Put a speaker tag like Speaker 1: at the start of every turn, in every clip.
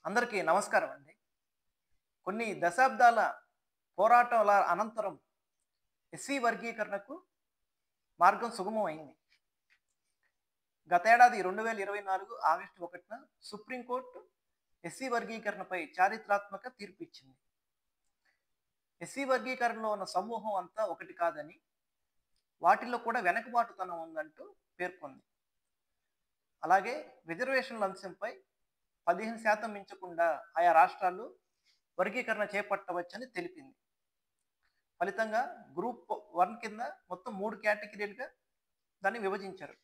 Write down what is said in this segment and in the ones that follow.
Speaker 1: అందరికీ నమస్కారం అండి. కొన్ని దశాబ్దాల పోరాటాల అనంతరం ఎస్సీ వర్గీకరణకు మార్గం సుగమం అయింది. గతేడాది 2024 ఆగస్టు 1న సుప్రీంకోర్టు ఎస్సీ వర్గీకరణపై చారిత్రాత్మక తీర్పు ఇచ్చింది. ఎస్సీ వర్గీకరణలో ఉన్న సమూహం అంతా ఒకటి కాదని, వాటిల్లో కూడా వెనకబాటుతనం ఉందంటూ పేర్కొంది. అలాగే రిజర్వేషన్ల అంశంపై 15% మించకుండా ఆయా రాష్ట్రాలు వర్గీకరణ చేపట్టవచ్చని తెలిపింది. ఫలితంగా గ్రూప్ 1 కింద మొత్తం 3 కేటగిరీలుగా దాన్ని విభజించారు.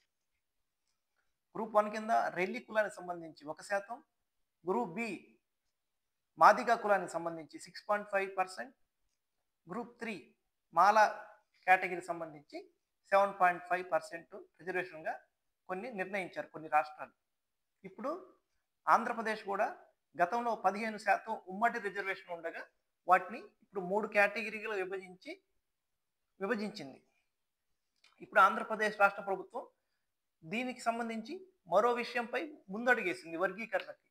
Speaker 1: గ్రూప్ 1 కింద రెల్లి కులానికి సంబంధించి 1%, గ్రూప్ బి మాదిగ కులానికి సంబంధించి 6.5%, గ్రూప్ 3 మాల కేటగిరీకి సంబంధించి 7.5% రిజర్వేషన్గా కొన్ని నిర్ణయించారు కొన్ని రాష్ట్రాలు. ఇప్పుడు ఆంధ్రప్రదేశ్ కూడా గతంలో 15% ఉమ్మడి రిజర్వేషన్ ఉండగా వాటిని ఇప్పుడు 3 కేటగిరీలుగా విభజించింది. ఇప్పుడు ఆంధ్రప్రదేశ్ రాష్ట్ర ప్రభుత్వం దీనికి సంబంధించి మరో విషయంపై ముందడుగేసింది వర్గీకరణకి.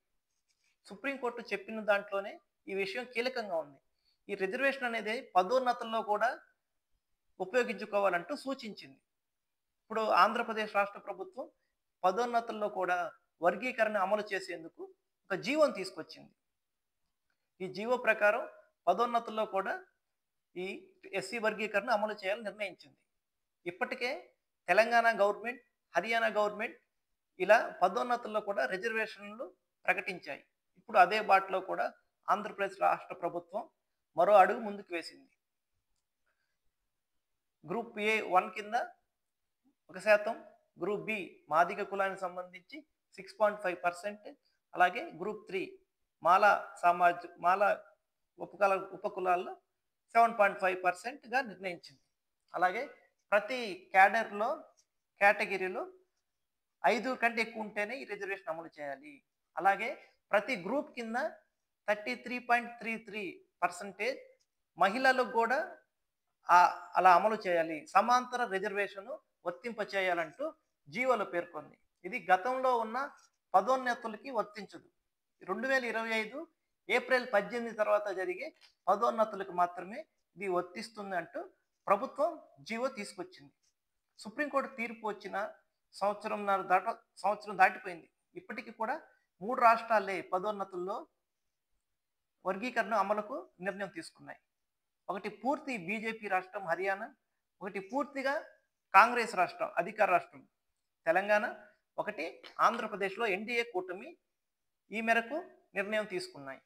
Speaker 1: సుప్రీంకోర్టు చెప్పిన దాంట్లోనే ఈ విషయం కీలకంగా ఉంది. ఈ రిజర్వేషన్ అనేది పదోన్నతుల్లో కూడా ఉపయోగించుకోవాలంటూ సూచించింది. ఇప్పుడు ఆంధ్రప్రదేశ్ రాష్ట్ర ప్రభుత్వం పదోన్నతుల్లో కూడా వర్గీకరణ అమలు చేసేందుకు ఒక జీవోని తీసుకొచ్చింది. ఈ జీవో ప్రకారం పదోన్నతుల్లో కూడా ఈ ఎస్సీ వర్గీకరణ అమలు చేయాలని నిర్ణయించింది. ఇప్పటికే తెలంగాణ గవర్నమెంట్, హర్యానా గవర్నమెంట్ ఇలా పదోన్నతుల్లో కూడా రిజర్వేషన్లు ప్రకటించాయి. ఇప్పుడు అదే బాటలో కూడా ఆంధ్రప్రదేశ్ రాష్ట్ర ప్రభుత్వం మరో అడుగు ముందుకు వేసింది. గ్రూప్ ఏ 1 కింద 1%, గ్రూప్ బి మాదిగ కులానికి సంబంధించి 6.5%, అలాగే గ్రూప్ 3 మాల ఉపకులాల్లో 7.5%గా నిర్ణయించింది. అలాగే ప్రతి కేటగిరీలో 5 కంటే ఎక్కువ ఉంటేనే ఈ రిజర్వేషన్ అమలు చేయాలి. అలాగే ప్రతి గ్రూప్ కింద 33.33% మహిళలకు కూడా అలా అమలు చేయాలి. సమాంతర రిజర్వేషన్ వర్తింప చేయాలంటూ జీవోలో పేర్కొంది. ఇది గతంలో ఉన్న పదోన్నతులకి వర్తించదు. 2025 ఏప్రిల్ 18 తర్వాత జరిగే పదోన్నతులకు మాత్రమే ఇది వర్తిస్తుంది అంటూ ప్రభుత్వం జీవో తీసుకొచ్చింది. సుప్రీంకోర్టు తీర్పు వచ్చిన సంవత్సరం దాటిపోయింది. ఇప్పటికీ కూడా 3 రాష్ట్రాలే పదోన్నతుల్లో వర్గీకరణ అమలుకు నిర్ణయం తీసుకున్నాయి. ఒకటి పూర్తి బీజేపీ రాష్ట్రం హర్యానా, ఒకటి పూర్తిగా కాంగ్రెస్ రాష్ట్రం అధికార రాష్ట్రం తెలంగాణ, ఒకటి ఆంధ్రప్రదేశ్లో ఎన్డీఏ కూటమి ఈ మేరకు నిర్ణయం తీసుకున్నాయి.